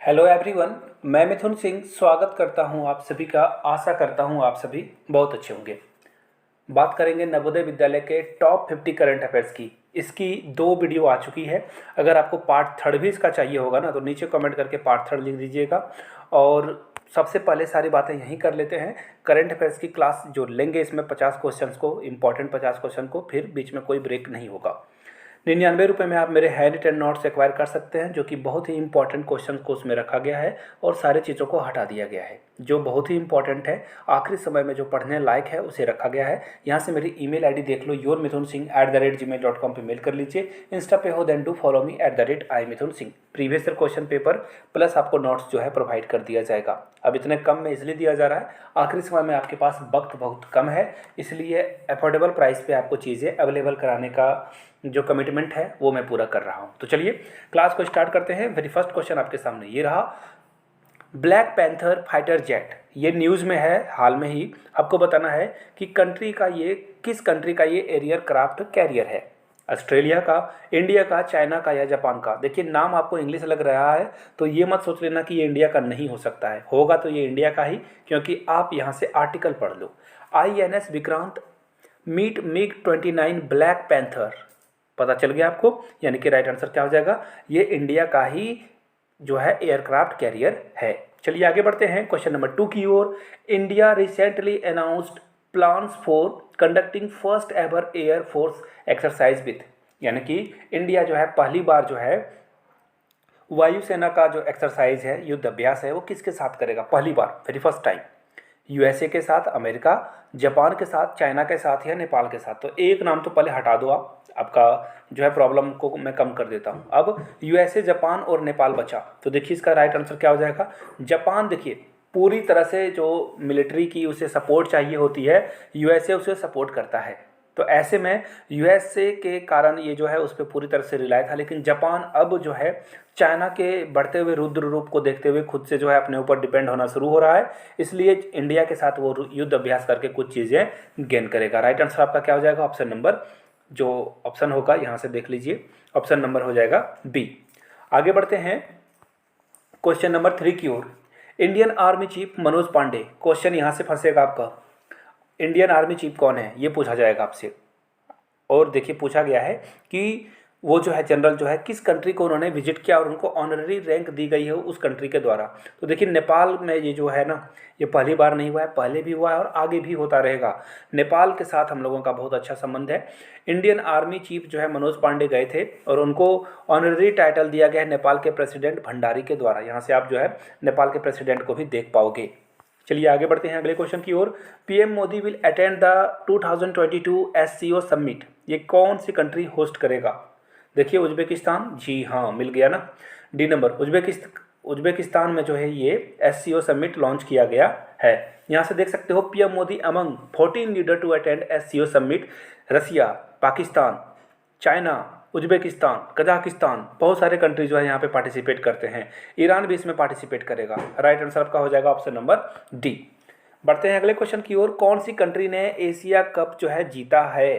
Hello everyone. मैं मिथुन सिंह स्वागत करता हूं आप सभी का। आशा करता हूं आप सभी बहुत अच्छे होंगे। बात करेंगे नवोदय विद्यालय के टॉप 50 करंट अफेयर्स की। इसकी 2 वीडियो आ चुकी है। अगर आपको पार्ट थर्ड भी इसका चाहिए होगा ना तो नीचे कमेंट करके पार्ट थर्ड लिख दीजिएगा। और सबसे पहले सारी बातें यहीं कर लेते हैं। करंट अफेयर्स की क्लास जो लेंगे इसमें 50 क्वेश्चन को, इंपॉर्टेंट 50 क्वेश्चन को, फिर बीच में कोई ब्रेक नहीं होगा। 99 रुपये में आप मेरे हैंड रिटन नोट्स एक्वायर कर सकते हैं, जो कि बहुत ही इंपॉर्टेंट क्वेश्चन को उसमें रखा गया है और सारी चीज़ों को हटा दिया गया है। जो बहुत ही इंपॉर्टेंट है, आखिरी समय में जो पढ़ने लायक है उसे रखा गया है। यहाँ से मेरी ईमेल आईडी देख लो, yourmithunsingh@gmail.com पे मेल कर लीजिए। इंस्टा पे हो then do follow me @iMithunSingh। Previous year question paper plus आपको नोट्स जो है प्रोवाइड कर दिया जाएगा। अब इतने कम में इसलिए दिया जा रहा है, आखिरी समय में आपके पास वक्त बहुत कम है, इसलिए अफोर्डेबल प्राइस पे आपको चीज़ें अवेलेबल कराने का जो कमिटमेंट है वो मैं पूरा कर रहा हूँ। तो चलिए क्लास को स्टार्ट करते हैं। वेरी फर्स्ट क्वेश्चन आपके सामने ये रहा, ब्लैक पैंथर फाइटर जेट, ये न्यूज़ में है हाल में ही। आपको बताना है कि किस कंट्री का ये एरियर क्राफ्ट कैरियर है। ऑस्ट्रेलिया का, इंडिया का, चाइना का या जापान का। देखिए नाम आपको इंग्लिश लग रहा है तो ये मत सोच लेना कि ये इंडिया का नहीं हो सकता है, होगा तो ये इंडिया का ही, क्योंकि आप यहाँ से आर्टिकल पढ़ लो। INS Vikrant meet MiG-29 black panther, पता चल गया आपको। यानी कि राइट आंसर क्या हो जाएगा, ये इंडिया का ही जो है एयरक्राफ्ट कैरियर है। चलिए आगे बढ़ते हैं क्वेश्चन नंबर 2 की ओर। India recently announced plans for conducting first ever air force exercise with, यानी कि इंडिया जो है पहली बार जो है वायुसेना का जो एक्सरसाइज है, युद्ध अभ्यास है, वो किसके साथ करेगा पहली बार, वेरी फर्स्ट टाइम। USA के साथ, अमेरिका, जापान के साथ, चाइना के साथ या नेपाल के साथ। तो एक नाम तो पहले हटा दो आप, आपका जो है प्रॉब्लम को मैं कम कर देता हूँ। अब USA, जापान और नेपाल बचा। तो देखिए इसका राइट आंसर क्या हो जाएगा, जापान। देखिए पूरी तरह से जो मिलिट्री की उसे सपोर्ट चाहिए होती है, USA उसे सपोर्ट करता है। तो ऐसे में USA के कारण ये जो है उस पर पूरी तरह से रिलाय था, लेकिन जापान अब जो है चाइना के बढ़ते हुए रुद्र रूप को देखते हुए खुद से जो है अपने ऊपर डिपेंड होना शुरू हो रहा है, इसलिए इंडिया के साथ वो युद्ध अभ्यास करके कुछ चीज़ें गेन करेगा। राइट आंसर आपका क्या हो जाएगा, ऑप्शन नंबर, जो ऑप्शन होगा यहाँ से देख लीजिए, ऑप्शन नंबर हो जाएगा बी। आगे बढ़ते हैं क्वेश्चन नंबर 3 की ओर। Indian army chief Manoj Pande, question यहाँ से फंसेगा आपका, इंडियन आर्मी चीफ कौन है ये पूछा जाएगा आपसे। और देखिए पूछा गया है कि वो जो है जनरल जो है किस कंट्री को उन्होंने विजिट किया और उनको ऑनररी रैंक दी गई है उस कंट्री के द्वारा। तो देखिए नेपाल में ये जो है ना, ये पहली बार नहीं हुआ है, पहले भी हुआ है और आगे भी होता रहेगा। नेपाल के साथ हम लोगों का बहुत अच्छा संबंध है। इंडियन आर्मी चीफ जो है मनोज पांडे गए थे और उनको ऑनररी टाइटल दिया गया है नेपाल के प्रेसिडेंट भंडारी के द्वारा। यहाँ से आप जो है नेपाल के प्रेसिडेंट को भी देख पाओगे। चलिए आगे बढ़ते हैं अगले क्वेश्चन की ओर। PM Modi will attend the 2022 SCO summit, ये कौन सी कंट्री होस्ट करेगा। देखिए उज्बेकिस्तान, जी हाँ मिल गया ना, डी नंबर। उज्बेकिस्तान में जो है ये SCO समिट लॉन्च किया गया है। यहाँ से देख सकते हो PM Modi among 14 leader to attend SCO summit. Russia, Pakistan, China, Uzbekistan, Kazakhstan, बहुत सारे कंट्री जो है यहाँ पे पार्टिसिपेट करते हैं। ईरान भी इसमें पार्टिसिपेट करेगा। राइट आंसर आपका हो जाएगा ऑप्शन नंबर डी। बढ़ते हैं अगले क्वेश्चन की ओर। कौन सी कंट्री ने एशिया कप जो है जीता है।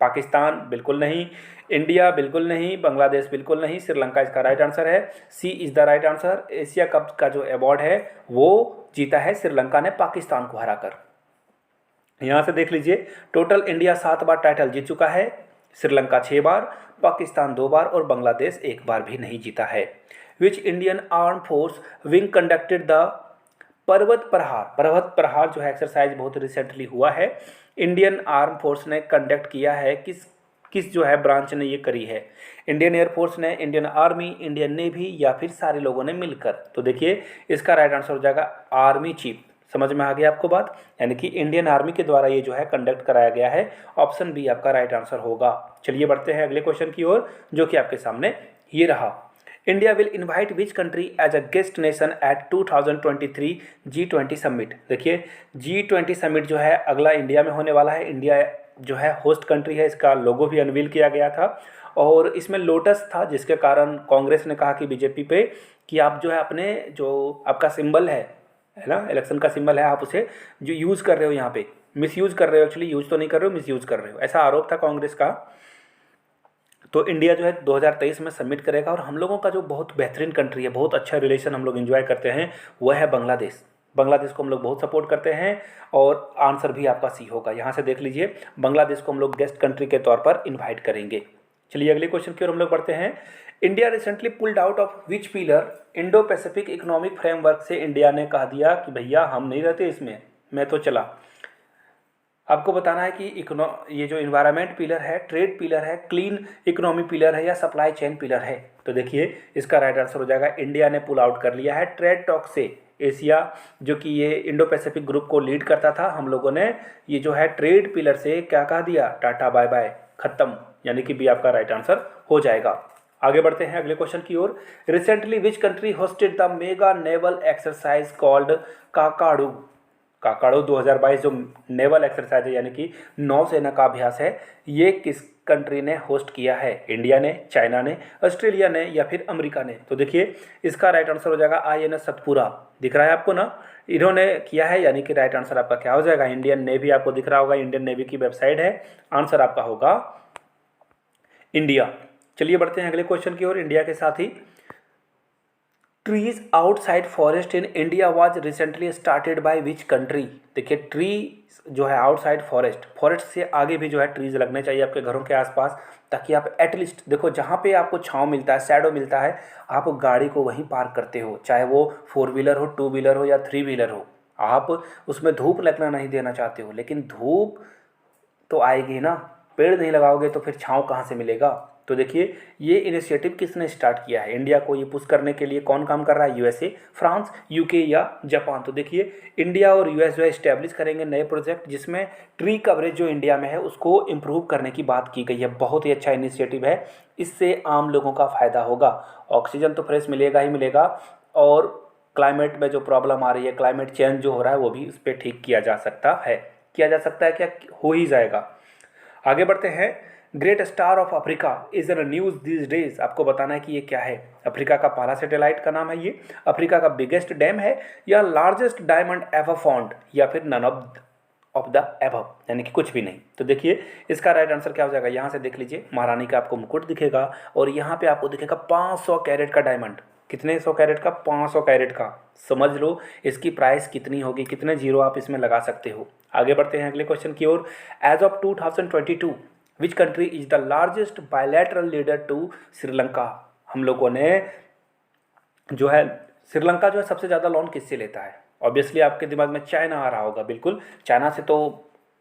पाकिस्तान बिल्कुल नहीं, इंडिया बिल्कुल नहीं, बांग्लादेश बिल्कुल नहीं, श्रीलंका इसका राइट आंसर है। C is the right answer. Asia cup का जो अवार्ड है वो जीता है श्रीलंका ने पाकिस्तान को हराकर। यहाँ से देख लीजिए टोटल इंडिया 7 बार टाइटल जीत चुका है, श्रीलंका 6 बार, पाकिस्तान 2 बार और बांग्लादेश 1 बार भी नहीं जीता है। Which Indian arm force wing conducted the पर्वत प्रहार जो है एक्सरसाइज बहुत रिसेंटली हुआ है। इंडियन आर्म फोर्स ने कंडक्ट किया है, किस जो है ब्रांच ने ये करी है। इंडियन एयरफोर्स ने, इंडियन आर्मी, इंडियन नेवी या फिर सारे लोगों ने मिलकर। तो देखिए इसका राइट आंसर हो जाएगा आर्मी चीफ। समझ में आ गया आपको बात, यानी कि इंडियन आर्मी के द्वारा ये जो है कंडक्ट कराया गया है। ऑप्शन बी आपका राइट आंसर होगा। चलिए बढ़ते हैं अगले क्वेश्चन की ओर, जो कि आपके सामने ये रहा। India will invite which country as a guest nation at 2023 G20 summit. देखिए G20 समिट जो है अगला इंडिया में होने वाला है। इंडिया जो है होस्ट कंट्री है, इसका लोगो भी अनवील किया गया था और इसमें लोटस था, जिसके कारण कांग्रेस ने कहा कि बीजेपी पे कि आप जो है अपने जो आपका सिंबल है ना, इलेक्शन का सिंबल है, आप उसे जो यूज़ कर रहे हो यहाँ पे मिस यूज़ कर रहे हो। एक्चुअली यूज़ तो नहीं कर रहे हो, मिस यूज़ कर रहे हो, ऐसा आरोप था कांग्रेस का। तो इंडिया जो है 2023 में सबमिट करेगा। और हम लोगों का जो बहुत बेहतरीन कंट्री है, बहुत अच्छा रिलेशन हम लोग एंजॉय करते हैं, वह है बांग्लादेश। बांग्लादेश को हम लोग बहुत सपोर्ट करते हैं और आंसर भी आपका सी होगा। यहाँ से देख लीजिए, बांग्लादेश को हम लोग गेस्ट कंट्री के तौर पर इन्वाइट करेंगे। चलिए अगले क्वेश्चन की ओर हम लोग बढ़ते हैं। India recently pulled out of which pillar? Indo Pacific economic framework से इंडिया ने कह दिया कि भैया हम नहीं रहते इसमें, मैं तो चला। आपको बताना है कि ये जो इन्वायरमेंट पिलर है, ट्रेड पिलर है, क्लीन इकोनॉमी पिलर है या सप्लाई चेन पिलर है। तो देखिए इसका राइट आंसर हो जाएगा, इंडिया ने पुल आउट कर लिया है ट्रेड टॉक से। एशिया जो कि ये इंडो पैसिफिक ग्रुप को लीड करता था, हम लोगों ने ये जो है ट्रेड पिलर से क्या कह दिया, टाटा बाय बाय, खत्म। यानी कि बी आपका राइट आंसर हो जाएगा। आगे बढ़ते हैं अगले क्वेश्चन की ओर। Recently which country hosted the mega naval exercise called Kakadu? Kakadu 2022 जो नेवल एक्सरसाइज है, यानी कि नौसेना का अभ्यास है, ये किस कंट्री ने होस्ट किया है? इंडिया ने, चाइना ने, ऑस्ट्रेलिया ने या फिर अमेरिका ने? तो देखिए इसका राइट आंसर हो जाएगा INS सतपुरा। दिख रहा है आपको ना, इन्होंने किया है, यानी कि राइट आंसर आपका क्या हो जाएगा? इंडियन नेवी आपको दिख रहा होगा, इंडियन नेवी की वेबसाइट है, आंसर आपका होगा इंडिया। चलिए बढ़ते हैं अगले क्वेश्चन की ओर। इंडिया के साथ ही trees outside forest in India was recently started by which country? देखिए ट्री जो है आउटसाइड फॉरेस्ट, फॉरेस्ट से आगे भी जो है ट्रीज लगने चाहिए आपके घरों के आसपास, ताकि आप एटलीस्ट देखो जहाँ पे आपको छांव मिलता है, शैडो मिलता है, आप गाड़ी को वहीं पार्क करते हो, चाहे वो 4 व्हीलर हो, 2 व्हीलर हो या 3 व्हीलर हो। आप उसमें धूप लगना नहीं देना चाहते हो, लेकिन धूप तो आएगी ना, पेड़ नहीं लगाओगे तो फिर छांव कहाँ से मिलेगा? तो देखिए ये इनिशिएटिव किसने स्टार्ट किया है? इंडिया को ये पुश करने के लिए कौन काम कर रहा है? USA, फ्रांस, UK या जापान? तो देखिए इंडिया और US जो है इस्टेब्लिश करेंगे नए प्रोजेक्ट, जिसमें ट्री कवरेज जो इंडिया में है उसको इम्प्रूव करने की बात की गई है। बहुत ही अच्छा इनिशिएटिव है, इससे आम लोगों का फ़ायदा होगा। ऑक्सीजन तो फ्रेश मिलेगा ही मिलेगा, और क्लाइमेट में जो प्रॉब्लम आ रही है, क्लाइमेट चेंज जो हो रहा है, वो भी इस पर ठीक किया जा सकता है। किया जा सकता है क्या? हो ही जाएगा। आगे बढ़ते हैं। Great star of Africa is in news this days. आपको बताना है कि ये क्या है। अफ्रीका का पहला सैटेलाइट का नाम है ये। अफ्रीका का बिगेस्ट डैम है, या लार्जेस्ट डायमंड एवर फाउंड, या फिर नन ऑफ द एबव, यानी कि कुछ भी नहीं। तो देखिए इसका राइट आंसर क्या हो जाएगा? यहाँ से देख लीजिए, महारानी का आपको मुकुट दिखेगा और यहाँ पे आपको दिखेगा 500 कैरेट का डायमंड। कितने 100 कैरेट का? 500 कैरेट का। समझ लो इसकी प्राइस कितनी होगी, कितने जीरो आप इसमें लगा सकते हो। आगे बढ़ते हैं अगले क्वेश्चन की ओर। As of 2022 which country is the largest bilateral lender to Sri Lanka? हम लोगों ने जो है श्रीलंका जो है सबसे ज़्यादा लोन किससे लेता है? ऑब्वियसली आपके दिमाग में चाइना आ रहा होगा। बिल्कुल, चाइना से तो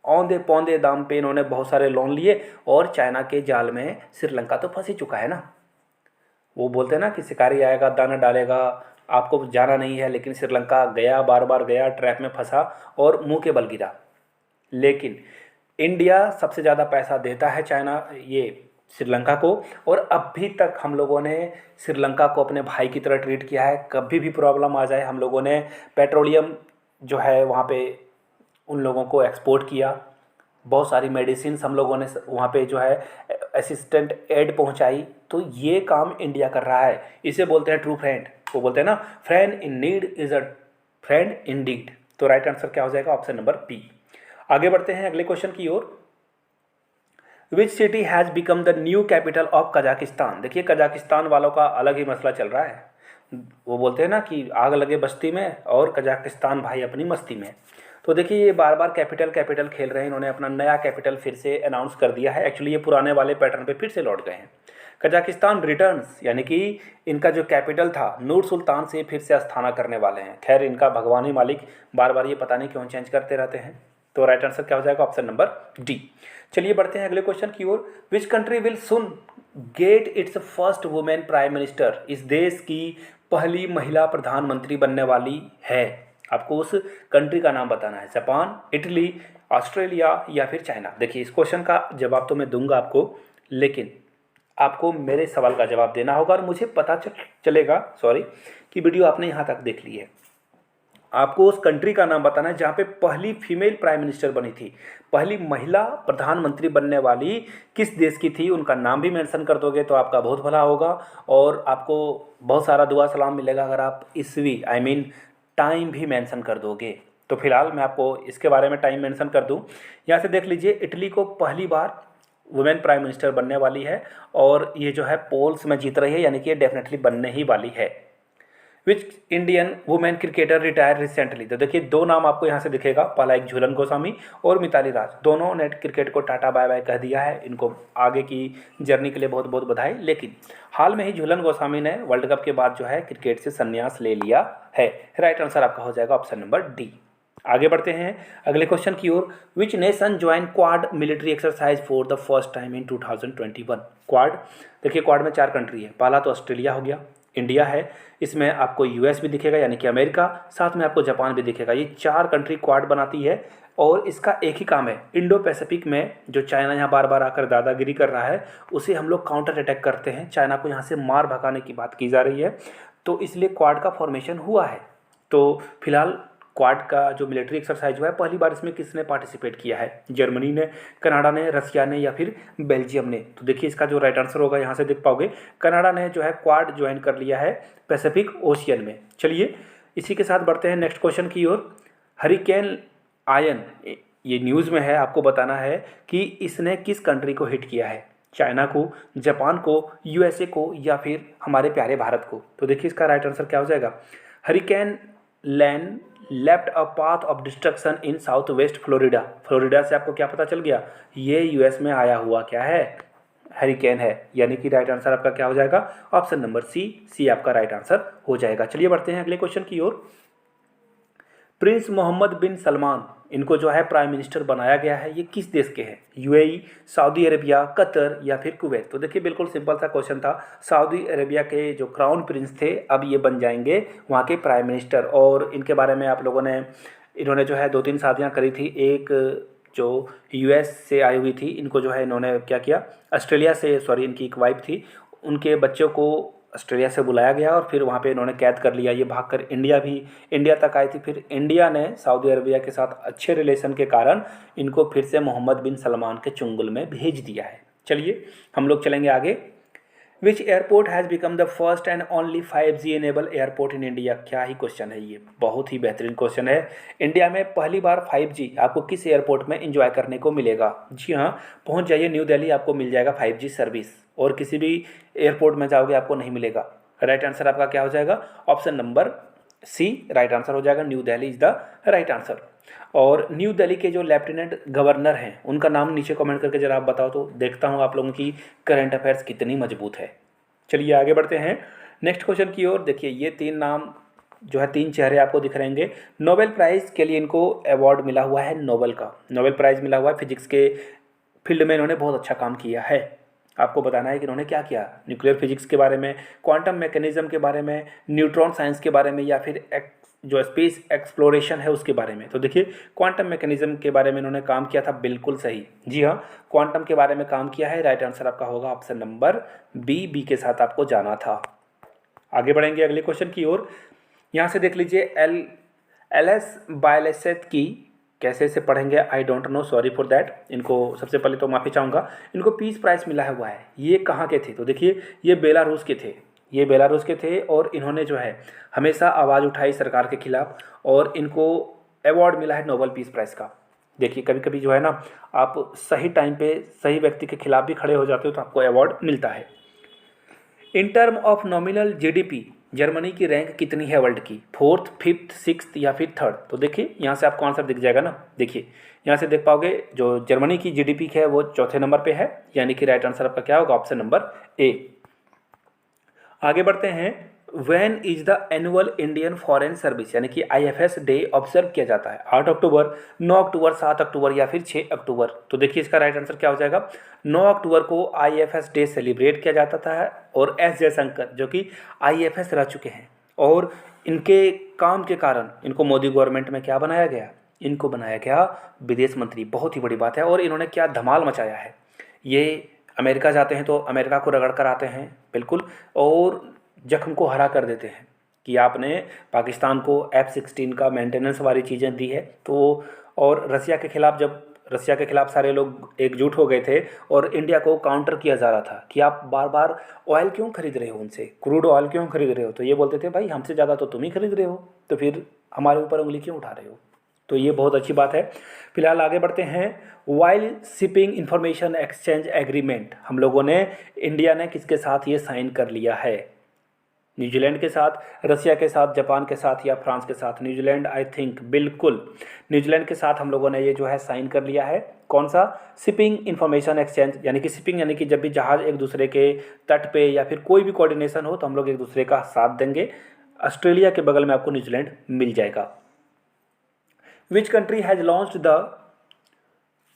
औंधे पौंधे दाम पे इन्होंने बहुत सारे लोन लिए, और चाइना के जाल में श्रीलंका तो फंस ही चुका है ना। वो बोलते हैं ना कि शिकारी आएगा दाना डालेगा, आपको जाना नहीं है, लेकिन श्रीलंका गया, बार बार गया, ट्रैप में फंसा और मुंह के बल गिरा। लेकिन इंडिया सबसे ज़्यादा पैसा देता है चाइना ये श्रीलंका को, और अभी तक हम लोगों ने श्रीलंका को अपने भाई की तरह ट्रीट किया है। कभी भी प्रॉब्लम आ जाए, हम लोगों ने पेट्रोलियम जो है वहाँ पे उन लोगों को एक्सपोर्ट किया, बहुत सारी मेडिसिन हम लोगों ने वहाँ पे जो है असिस्टेंट एड पहुँचाई। तो ये काम इंडिया कर रहा है, इसे बोलते हैं ट्रू फ्रेंड। वो बोलते हैं ना, friend in need is a friend in deed. तो राइट आंसर क्या हो जाएगा? Option number B. आगे बढ़ते हैं अगले क्वेश्चन की ओर। Which city has become the new capital of Kazakhstan? देखिए कजाकिस्तान वालों का अलग ही मसला चल रहा है। वो बोलते हैं ना कि आग लगे बस्ती में, और कजाकिस्तान भाई अपनी मस्ती में। तो देखिए ये बार बार कैपिटल कैपिटल खेल रहे हैं। इन्होंने अपना नया कैपिटल फिर से अनाउंस कर दिया है। एक्चुअली ये पुराने वाले पैटर्न पे फिर से लौट गए हैं। कजाकिस्तान रिटर्न्स, यानी कि इनका जो कैपिटल था नूर सुल्तान से फिर से अस्थाना करने वाले हैं। खैर इनका भगवान ही मालिक, बार बार ये पता नहीं क्यों चेंज करते रहते हैं। तो राइट आंसर क्या हो जाएगा? Option number D. चलिए बढ़ते हैं अगले क्वेश्चन की ओर। Which country will soon get its first women prime minister? इस देश की पहली महिला प्रधानमंत्री बनने वाली है। आपको उस कंट्री का नाम बताना है। जापान, इटली, ऑस्ट्रेलिया या फिर चाइना? देखिए इस क्वेश्चन का जवाब तो मैं दूंगा आपको, लेकिन आपको मेरे सवाल का जवाब देना होगा, और मुझे पता चलेगा कि वीडियो आपने यहाँ तक देख ली है। आपको उस कंट्री का नाम बताना है जहाँ पे पहली फीमेल प्राइम मिनिस्टर बनी थी, पहली महिला प्रधानमंत्री बनने वाली किस देश की थी। उनका नाम भी मेंशन कर दोगे तो आपका बहुत भला होगा, और आपको बहुत सारा दुआ सलाम मिलेगा अगर आप ईस्वी टाइम भी मेंशन कर दोगे। तो फिलहाल मैं आपको इसके बारे में टाइम मेंशन कर दूं। यहाँ से देख लीजिए, इटली को पहली बार वुमेन प्राइम मिनिस्टर बनने वाली है और ये जो है पोल्स में जीत रही है, यानी कि ये डेफिनेटली बनने ही वाली है। Which Indian women cricketer retire recently. तो देखिए दो नाम आपको यहाँ से दिखेगा, पहला एक झूलन गोस्वामी और मिताली राज, दोनों ने क्रिकेट को टाटा बाय बाय कह दिया है, इनको आगे की जर्नी के लिए बहुत बहुत बधाई। लेकिन हाल में ही झूलन गोस्वामी ने वर्ल्ड कप के बाद जो है क्रिकेट से संन्यास ले लिया है। राइट आंसर आपका हो जाएगा ऑप्शन नंबर डी। आगे बढ़ते हैं अगले क्वेश्चन की ओर। Which nation join Quad military exercise for the first time in 2021। Quad, देखिए क्वाड में 4 कंट्री है, पहला तो ऑस्ट्रेलिया हो गया, इंडिया है, इसमें आपको यूएस भी दिखेगा यानी कि अमेरिका, साथ में आपको जापान भी दिखेगा। ये 4 कंट्री क्वाड बनाती है और इसका एक ही काम है, इंडो पैसिफिक में जो चाइना यहाँ बार बार आकर दादागिरी कर रहा है उसे हम लोग काउंटर अटैक करते हैं, चाइना को यहाँ से मार भगाने की बात की जा रही है, तो इसलिए क्वाड का फॉर्मेशन हुआ है। तो फिलहाल क्वाड का जो मिलिट्री एक्सरसाइज हुआ है, पहली बार इसमें किसने पार्टिसिपेट किया है? जर्मनी ने, कनाडा ने, रसिया ने या फिर बेल्जियम ने? तो देखिए इसका जो राइट आंसर होगा यहाँ से देख पाओगे, कनाडा ने जो है क्वाड ज्वाइन कर लिया है पैसिफिक ओशियन में। चलिए इसी के साथ बढ़ते हैं नेक्स्ट क्वेश्चन की ओर। हरिकेन आयन, ये न्यूज़ में है, आपको बताना है कि इसने किस कंट्री को हिट किया है, चाइना को, जापान को, यूएसए को या फिर हमारे प्यारे भारत को? तो देखिए इसका राइट आंसर क्या हो जाएगा। Hurricane Ian left a path of destruction in south west Florida. Florida से आपको क्या पता चल गया, ये यूएस में आया हुआ क्या है, हरिकेन है, यानी कि राइट आंसर आपका क्या हो जाएगा ऑप्शन नंबर सी आपका राइट आंसर हो जाएगा। चलिए बढ़ते हैं अगले क्वेश्चन की ओर। प्रिंस मोहम्मद बिन सलमान, इनको जो है प्राइम मिनिस्टर बनाया गया है, ये किस देश के हैं? यूएई, सऊदी अरेबिया, कतर या फिर कुवैत? तो देखिए बिल्कुल सिंपल सा क्वेश्चन था, सऊदी अरेबिया के जो क्राउन प्रिंस थे अब ये बन जाएंगे वहाँ के प्राइम मिनिस्टर। और इनके बारे में आप लोगों ने, इन्होंने जो है 2-3 शादियाँ करी थी, एक जो यूएस से आई हुई थी, इनको जो है इन्होंने क्या किया, ऑस्ट्रेलिया से, सॉरी इनकी एक वाइफ थी, उनके बच्चों को ऑस्ट्रेलिया से बुलाया गया और फिर वहाँ पे इन्होंने कैद कर लिया, ये भागकर इंडिया तक आई थी। फिर इंडिया ने सऊदी अरबिया के साथ अच्छे रिलेशन के कारण इनको फिर से मोहम्मद बिन सलमान के चुंगल में भेज दिया है। चलिए हम लोग चलेंगे आगे। Which airport has become the first and only 5G enable airport in India? क्या ही क्वेश्चन है, ये बहुत ही बेहतरीन क्वेश्चन है। इंडिया में पहली बार 5G आपको किस एयरपोर्ट में एंजॉय करने को मिलेगा? जी हाँ, पहुंच जाइए न्यू दिल्ली, आपको मिल जाएगा 5G सर्विस, और किसी भी एयरपोर्ट में जाओगे आपको नहीं मिलेगा। राइट आंसर आपका क्या हो जाएगा option number C right answer हो जाएगा, new Delhi is the right answer. और न्यू दिल्ली के जो लेफ्टिनेंट गवर्नर हैं उनका नाम नीचे कमेंट करके जरा आप बताओ, तो देखता हूँ आप लोगों की करंट अफेयर्स कितनी मजबूत है। चलिए आगे बढ़ते हैं नेक्स्ट क्वेश्चन की ओर। देखिए ये 3 नाम जो है, 3 चेहरे आपको दिख रहेंगे। नोबेल प्राइज़ के लिए इनको अवार्ड मिला हुआ है, नोबेल का नोबेल प्राइज़ मिला हुआ है, फिजिक्स के फील्ड में इन्होंने बहुत अच्छा काम किया है। आपको बताना है कि इन्होंने क्या किया, न्यूक्लियर फिजिक्स के बारे में, क्वांटम मैकेनिज्म के बारे में, न्यूट्रॉन साइंस के बारे में, या फिर जो स्पेस एक्सप्लोरेशन है उसके बारे में। तो देखिए क्वांटम मैकेनिज्म के बारे में इन्होंने काम किया था, बिल्कुल सही, जी हाँ क्वांटम के बारे में काम किया है। राइट आंसर आपका होगा ऑप्शन नंबर बी के साथ आपको जाना था। आगे बढ़ेंगे अगले क्वेश्चन की ओर। यहाँ से देख लीजिए एल एस बायलेसेट की, कैसे से पढ़ेंगे I don't know, sorry for that, इनको सबसे पहले तो माफ़ी चाहूँगा। इनको पीस प्राइज़ मिला हुआ है, ये कहाँ के थे? तो देखिए ये बेलारूस के थे, ये बेलारूस के थे और इन्होंने जो है हमेशा आवाज़ उठाई सरकार के खिलाफ और इनको अवार्ड मिला है नोबेल पीस प्राइज़ का। देखिए कभी कभी जो है ना, आप सही टाइम पे सही व्यक्ति के खिलाफ भी खड़े हो जाते हो तो आपको अवार्ड मिलता है। In term of nominal GDP Germany की रैंक कितनी है वर्ल्ड की? 4th, 5th, 6th या फिर 3rd? तो देखिए यहाँ से आपको आंसर दिख जाएगा ना, देखिए यहाँ से देख पाओगे जो जर्मनी की जीडीपी है वो 4थे नंबर पे है, यानी कि राइट आंसर आपका क्या होगा ऑप्शन नंबर ए। आगे बढ़ते हैं। When is the annual Indian foreign service यानी कि IFS डे ऑब्जर्व किया जाता है? 8 अक्टूबर, 9 अक्टूबर, 7 अक्टूबर या फिर 6 अक्टूबर? तो देखिए इसका राइट आंसर क्या हो जाएगा, 9 अक्टूबर को IFS डे सेलिब्रेट किया जाता था। और एस जयशंकर जो कि IFS रह चुके हैं और इनके काम के कारण इनको मोदी गवर्नमेंट में क्या बनाया गया, इनको बनाया गया विदेश मंत्री। बहुत ही बड़ी बात है। और इन्होंने क्या धमाल मचाया है, ये अमेरिका जाते हैं तो अमेरिका को रगड़ कर आते हैं बिल्कुल, और जख्म को हरा कर देते हैं कि आपने पाकिस्तान को F-16 का मेंटेनेंस वाली चीज़ें दी है। तो और रसिया के खिलाफ, जब रसिया के खिलाफ सारे लोग एकजुट हो गए थे और इंडिया को काउंटर किया जा रहा था कि आप बार बार ऑयल क्यों खरीद रहे हो उनसे, क्रूड ऑयल क्यों खरीद रहे हो, तो ये बोलते थे भाई हमसे ज़्यादा तो तुम ही खरीद रहे हो, तो फिर हमारे ऊपर उंगली क्यों उठा रहे हो। तो ये बहुत अच्छी बात है। फिलहाल आगे बढ़ते हैं। While shipping information exchange agreement, हम लोगों ने, इंडिया ने किसके साथ ये साइन कर लिया है? न्यूजीलैंड के साथ, रसिया के साथ, जापान के साथ या फ्रांस के साथ? न्यूजीलैंड आई थिंक, बिल्कुल न्यूजीलैंड के साथ हम लोगों ने ये जो है साइन कर लिया है। कौन सा? शिपिंग इंफॉर्मेशन एक्सचेंज, यानी कि शिपिंग यानी कि जब भी जहाज़ एक दूसरे के तट पे या फिर कोई भी कोऑर्डिनेशन हो तो हम लोग एक दूसरे का साथ देंगे। ऑस्ट्रेलिया के बगल में आपको न्यूजीलैंड मिल जाएगा। Which country has launched the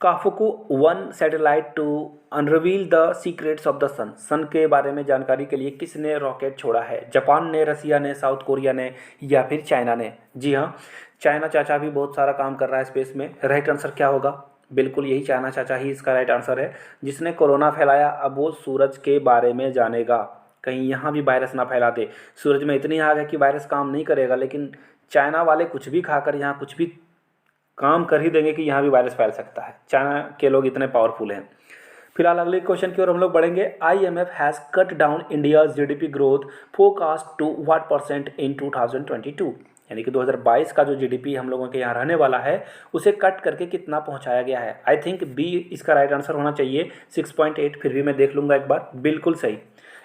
Kafuku 1 satellite to unreveal the secrets of the sun? Sun के बारे में जानकारी के लिए किसने रॉकेट छोड़ा है? जापान ने, रसिया ने, साउथ कोरिया ने या फिर चाइना ने? जी हाँ, चाइना चाचा भी बहुत सारा काम कर रहा है स्पेस में। राइट आंसर क्या होगा? बिल्कुल यही चाइना चाचा ही इसका राइट आंसर है, जिसने कोरोना फैलाया। अब वो सूरज के बारे में जानेगा, कहीं यहाँ भी वायरस ना फैला दे। सूरज में इतनी आग है कि वायरस काम नहीं करेगा, लेकिन चाइना वाले कुछ भी खाकर यहाँ कुछ भी काम कर ही देंगे कि यहाँ भी वायरस फैल सकता है। चाइना के लोग इतने पावरफुल हैं। फिलहाल अगले क्वेश्चन की ओर हम लोग बढ़ेंगे। IMF has cut down India's GDP growth forecast to what percent in 2022? यानी कि 2022 का जो GDP हम लोगों के यहाँ रहने वाला है उसे कट करके कितना पहुँचाया गया है? आई थिंक बी इसका राइट आंसर होना चाहिए, 6.8। फिर भी मैं देख लूँगा एक बार। बिल्कुल सही।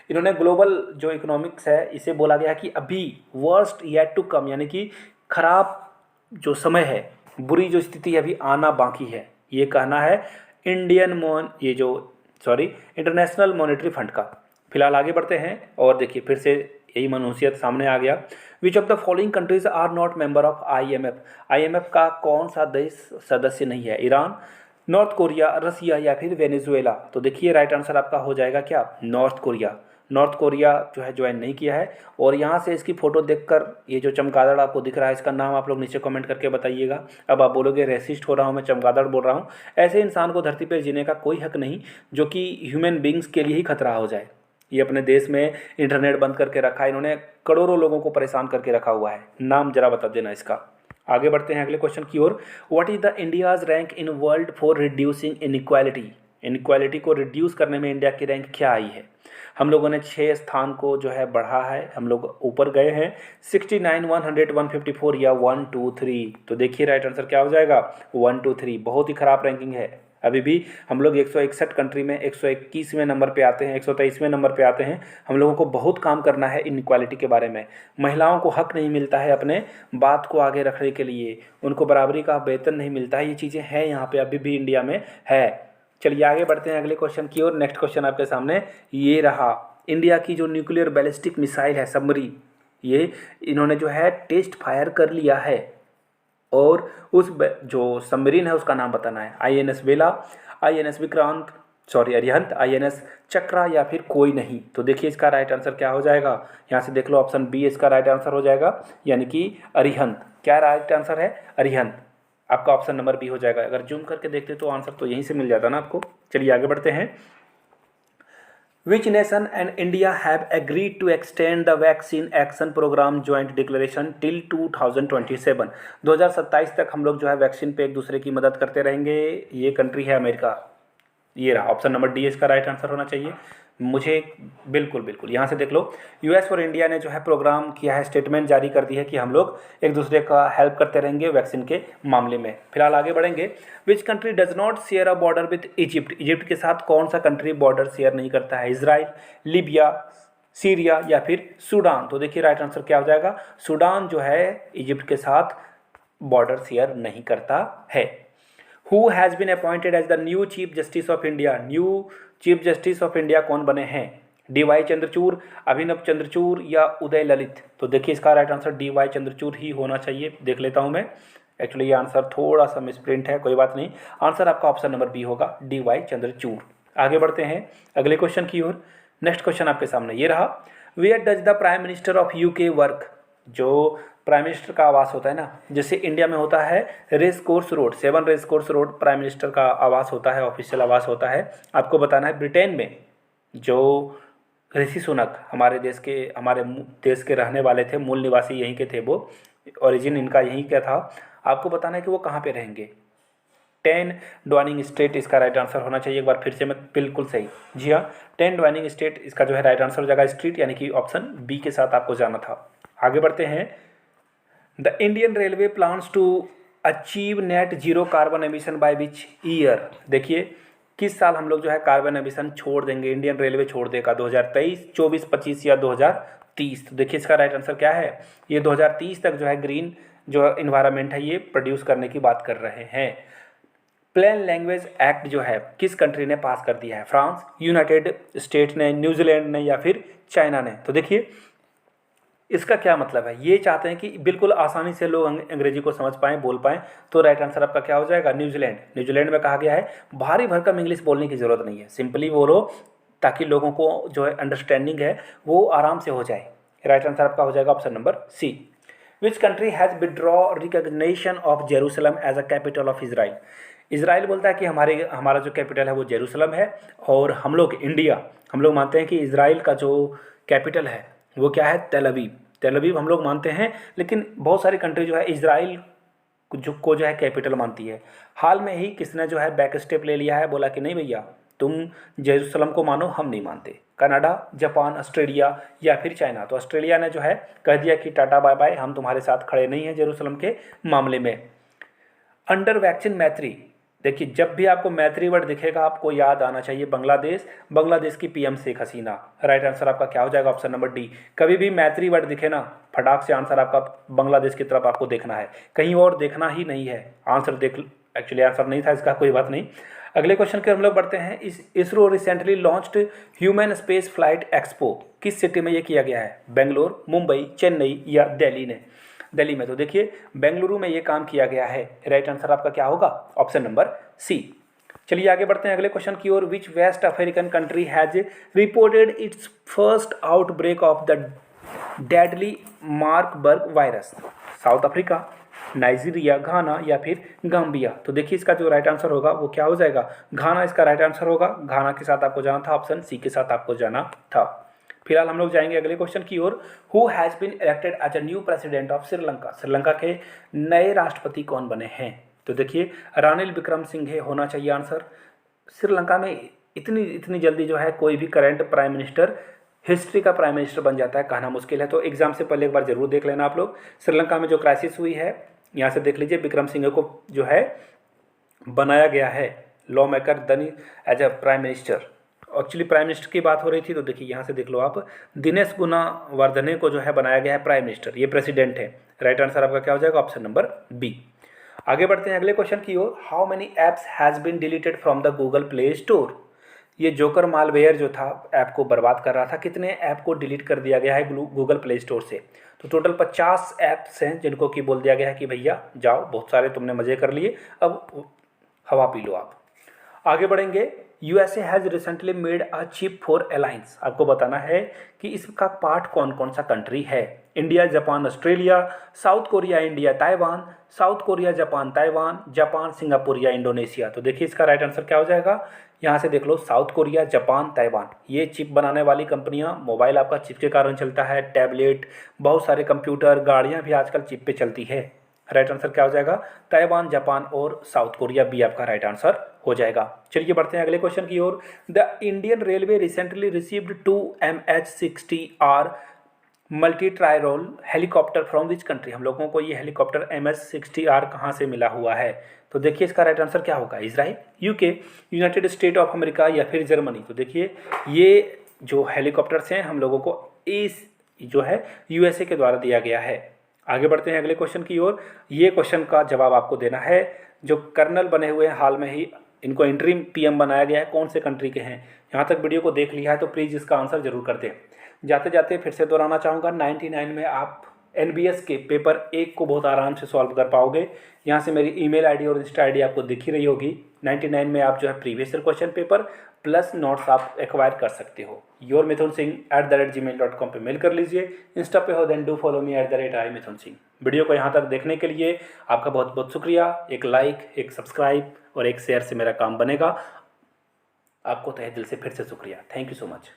इन्होंने ग्लोबल जो इकोनॉमिक्स है इसे बोला गया कि अभी वर्स्ट येट टू कम, यानी कि खराब जो समय है, बुरी जो स्थिति अभी आना बाकी है, ये कहना है इंटरनेशनल मॉनेटरी फंड का। फिलहाल आगे बढ़ते हैं और देखिए फिर से यही मनहूसियत सामने आ गया। Which of the following countries are not member of IMF? IMF का कौन सा देश सदस्य नहीं है? ईरान, नॉर्थ कोरिया, रसिया या फिर वेनेजुएला? तो देखिए राइट आंसर आपका हो जाएगा क्या? North Korea. नॉर्थ कोरिया जो है ज्वाइन नहीं किया है। और यहाँ से इसकी फ़ोटो देखकर ये जो चमगादड़ आपको दिख रहा है, इसका नाम आप लोग नीचे कमेंट करके बताइएगा। अब आप बोलोगे रेसिस्ट हो रहा हूँ, मैं चमगादड़ बोल रहा हूँ। ऐसे इंसान को धरती पर जीने का कोई हक नहीं जो कि ह्यूमन बींग्स के लिए ही खतरा हो जाए। ये अपने देश में इंटरनेट बंद करके रखा है, इन्होंने करोड़ों लोगों को परेशान करके रखा हुआ है। नाम जरा बता देना इसका। आगे बढ़ते हैं अगले क्वेश्चन की ओर। What is the India's rank in world for reducing inequality? Inequality को रिड्यूस करने में इंडिया की रैंक क्या आई है? हम लोगों ने 6 स्थान को जो है बढ़ा है, हम लोग ऊपर गए हैं 69, 100, 154 या 1, 2, 3। तो देखिए राइट आंसर क्या हो जाएगा? 1, 2, 3। बहुत ही ख़राब रैंकिंग है। अभी भी हम लोग 161 कंट्री में 121वें नंबर पे आते हैं, 123वें नंबर पे आते हैं। हम लोगों को बहुत काम करना है इनइक्वालिटी के बारे में। महिलाओं को हक नहीं मिलता है अपने बात को आगे रखने के लिए, उनको बराबरी का वेतन नहीं मिलता है। ये चीज़ें हैं यहाँ पे, अभी भी इंडिया में है। चलिए आगे बढ़ते हैं अगले क्वेश्चन की ओर। नेक्स्ट क्वेश्चन आपके सामने ये रहा। इंडिया की जो न्यूक्लियर बैलिस्टिक मिसाइल है सबमरीन, ये इन्होंने जो है टेस्ट फायर कर लिया है। और उस जो सबमरीन है उसका नाम बताना है। INS वेला, INS विक्रांत, अरिहंत, INS चक्रा या फिर कोई नहीं? तो देखिए इसका राइट आंसर क्या हो जाएगा? यहाँ से देख लो, ऑप्शन बी इसका राइट आंसर हो जाएगा, यानी कि अरिहंत। क्या राइट आंसर है? अरिहंत। आपका ऑप्शन नंबर बी हो जाएगा। अगर जूम करके देखते तो आंसर तो यहीं से मिल जाता ना आपको। चलिए आगे बढ़ते हैं। Which nation and India have agreed to extend the vaccine action programme joint declaration till 2027? 2027 तक हम लोग जो है वैक्सीन पे एक दूसरे की मदद करते रहेंगे। ये कंट्री है अमेरिका। ये रहा ऑप्शन नंबर डी, इसका राइट आंसर होना चाहिए मुझे। बिल्कुल बिल्कुल, यहाँ से देख लो। US और इंडिया ने जो है प्रोग्राम किया है, स्टेटमेंट जारी कर दी है कि हम लोग एक दूसरे का हेल्प करते रहेंगे वैक्सीन के मामले में। फिलहाल आगे बढ़ेंगे। Which country does not share a border with Egypt? Egypt के साथ कौन सा कंट्री बॉर्डर शेयर नहीं करता है? इजराइल, लीबिया, सीरिया या फिर सूडान? तो देखिए राइट आंसर क्या हो जाएगा? सूडान जो है इजिप्ट के साथ बॉर्डर शेयर नहीं करता है। Who has been appointed as the new chief justice of India? New chief justice of India कौन बने हैं? DY चंद्रचूड़, अभिनव चंद्रचूड़ या उदय ललित? तो देखिए इसका राइट आंसर DY चंद्रचूड़ ही होना चाहिए। देख लेता हूं मैं, एक्चुअली ये आंसर थोड़ा सा मिसप्रिंट है, कोई बात नहीं। आंसर आपका ऑप्शन नंबर बी होगा, DY चंद्रचूड़। आगे बढ़ते हैं अगले क्वेश्चन की ओर। नेक्स्ट क्वेश्चन आपके सामने ये रहा। Where does the prime minister of UK work? जो प्राइम मिनिस्टर का आवास होता है ना, जैसे इंडिया में होता है race course road, 7 race course road prime minister का आवास होता है, ऑफिशियल आवास होता है। आपको बताना है ब्रिटेन में जो ऋषि सुनक हमारे देश के रहने वाले थे, मूल निवासी यहीं के थे, वो ओरिजिन इनका यहीं का था। आपको बताना है कि वो कहाँ पे रहेंगे। 10 डाउनिंग स्ट्रीट इसका राइट आंसर होना चाहिए। एक बार फिर से मैं, बिल्कुल सही, जी हाँ, 10 डाउनिंग स्ट्रीट इसका जो है राइट आंसर हो जाएगा। स्ट्रीट यानी कि ऑप्शन बी के साथ आपको जाना था। आगे बढ़ते हैं। The Indian railway plans to achieve net zero carbon emission by which year. देखिए किस साल हम लोग जो है कार्बन एमिशन छोड़ देंगे, इंडियन रेलवे छोड़ देगा, 2023, 24, 25 या 2030। तो देखिए इसका राइट आंसर क्या है, ये 2030 तक जो है ग्रीन जो इन्वायरमेंट है ये प्रोड्यूस करने की बात कर रहे हैं। प्लेन लैंग्वेज एक्ट जो है किस कंट्री ने पास कर दिया है, फ्रांस, यूनाइटेड स्टेट ने, न्यूजीलैंड ने या फिर चाइना ने। तो देखिए इसका क्या मतलब है, ये चाहते हैं कि बिल्कुल आसानी से लोग अंग्रेजी को समझ पाएँ, बोल पाएँ। तो राइट आंसर आपका क्या हो जाएगा, न्यूजीलैंड। न्यूजीलैंड में कहा गया है भारी भरकम इंग्लिश बोलने की ज़रूरत नहीं है, सिंपली बोलो ताकि लोगों को जो है अंडरस्टैंडिंग है वो आराम से हो जाए। राइट आंसर आपका हो जाएगा option number C. Which country has withdraw recognition of Jerusalem as a capital of Israel. Israel बोलता है कि हमारा जो कैपिटल है वो जेरूसलम है, और हम लोग मानते हैं कि इजराइल का जो कैपिटल है वो क्या है, तेल अवीव। तेल अवीव हम लोग मानते हैं, लेकिन बहुत सारी कंट्री जो है इजराइल को जो है कैपिटल मानती है। हाल में ही किसने जो है बैक स्टेप ले लिया है, बोला कि नहीं भैया तुम जेरूसलम को मानो, हम नहीं मानते। कनाडा, जापान, ऑस्ट्रेलिया या फिर चाइना। तो ऑस्ट्रेलिया ने जो है कह दिया कि टाटा बाय बाय, हम तुम्हारे साथ खड़े नहीं हैं जेरूसलम के मामले में। अंडर वैक्सीन मैत्री, देखिए जब भी आपको मैत्री वर्ड दिखेगा आपको याद आना चाहिए बांग्लादेश की PM Sheikh Hasina. Right answer आपका क्या हो जाएगा, ऑप्शन नंबर डी। कभी भी मैत्री वर्ड दिखे ना, फटाक से आंसर आपका बांग्लादेश की तरफ आपको देखना है, कहीं और देखना ही नहीं है। आंसर देख, एक्चुअली आंसर नहीं था इसका, कोई बात नहीं। अगले क्वेश्चन के हम लोग बढ़ते हैं। ISRO recently launched human space flight expo किस सिटी में ये किया गया है, बेंगलोर, मुंबई, चेन्नई या दिल्ली में। तो देखिए बेंगलुरु में ये काम किया गया है। राइट आंसर आपका क्या होगा, ऑप्शन नंबर सी। चलिए आगे बढ़ते हैं अगले क्वेश्चन की ओर। Which West African country has reported its first outbreak of the deadly Marburg virus. South Africa, Nigeria, Ghana या फिर गाम्बिया। तो देखिए इसका जो राइट आंसर होगा वो क्या हो जाएगा, घाना इसका राइट आंसर होगा। घाना के साथ आपको जाना था, ऑप्शन सी के साथ आपको जाना था। फिलहाल हम लोग जाएंगे अगले क्वेश्चन की ओर। Who has been elected as a new president of Sri Lanka. Sri Lanka के नए राष्ट्रपति कौन बने हैं। तो देखिए रानिल विक्रमसिंघे होना चाहिए आंसर। श्रीलंका में इतनी जल्दी जो है कोई भी करंट प्राइम मिनिस्टर हिस्ट्री का प्राइम मिनिस्टर बन जाता है, कहना मुश्किल है। तो एग्जाम से पहले एक बार जरूर देख लेना आप लोग। श्रीलंका में जो क्राइसिस हुई है यहाँ से देख लीजिए, विक्रमसिंघे को जो है बनाया गया है लॉ मेकर दनी as a prime minister. Actually prime minister की बात हो रही थी, तो देखिए यहाँ से देख लो आप, दिनेश गुणवर्धने को जो है बनाया गया है प्राइम मिनिस्टर, ये प्रेसिडेंट है। राइट आंसर आपका क्या हो जाएगा, ऑप्शन नंबर बी। आगे बढ़ते हैं अगले क्वेश्चन की ओर। How many apps has been deleted from the Google Play Store. ये जोकर मालवेयर जो था ऐप को बर्बाद कर रहा था, कितने ऐप को डिलीट कर दिया गया है गूगल प्ले स्टोर से। तो टोटल 50 ऐप्स हैं जिनको कि बोल दिया गया है कि भैया जाओ, बहुत सारे तुमने मज़े कर लिए, अब हवा पी लो आप। आगे बढ़ेंगे। USA has recently made a chip for alliance. आपको बताना है कि इसका पार्ट कौन कौन सा कंट्री है। India, Japan, Australia, south Korea, India, Taiwan, south Korea, Japan, Taiwan, Japan, Singapore या इंडोनेशिया। तो देखिए इसका राइट आंसर क्या हो जाएगा, यहाँ से देख लो, साउथ कोरिया, जापान, ताइवान। ये चिप बनाने वाली कंपनियाँ, मोबाइल आपका चिप के कारण चलता है, टैबलेट, बहुत सारे कंप्यूटर, गाड़ियाँ भी आजकल चिप पे चलती है। राइट आंसर क्या हो जाएगा, ताइवान, जापान और साउथ कोरिया भी आपका राइट आंसर हो जाएगा। चलिए बढ़ते हैं अगले क्वेश्चन की ओर। The Indian railway recently received 2 MH-60R multi tri role helicopter from which country. हम लोगों को ये हेलीकॉप्टर MH-60R कहाँ से मिला हुआ है। तो देखिए इसका राइट आंसर क्या होगा, Israel, UK, United state of America या फिर जर्मनी। तो देखिए ये जो हेलीकॉप्टर्स हैं हम लोगों को इस जो है यूएसए के द्वारा दिया गया है। आगे बढ़ते हैं अगले क्वेश्चन की ओर। ये क्वेश्चन का जवाब आपको देना है। जो कर्नल बने हुए हैं हाल में ही, इनको इंटरिम पीएम बनाया गया है, कौन से कंट्री के हैं। यहाँ तक वीडियो को देख लिया है तो प्लीज़ इसका आंसर जरूर कर दें। जाते जाते फिर से दोहराना चाहूँगा, 99 में आप NBS के पेपर 1 को बहुत आराम से सॉल्व कर पाओगे। यहाँ से मेरी ईमेल आईडी और इंस्टा आईडी आपको दिख ही रही होगी। 99 में आप जो है previous year question paper plus notes आप एक्वायर कर सकते हो। yourmithunsingh@gmail.com पे मेल कर लीजिए। इंस्टा पे हो then do follow me @iMithunSingh। Video को यहाँ तक देखने के लिए आपका बहुत बहुत शुक्रिया। एक लाइक, एक सब्सक्राइब और एक शेयर से मेरा काम बनेगा। आपको तहे दिल से फिर से शुक्रिया। Thank you so much.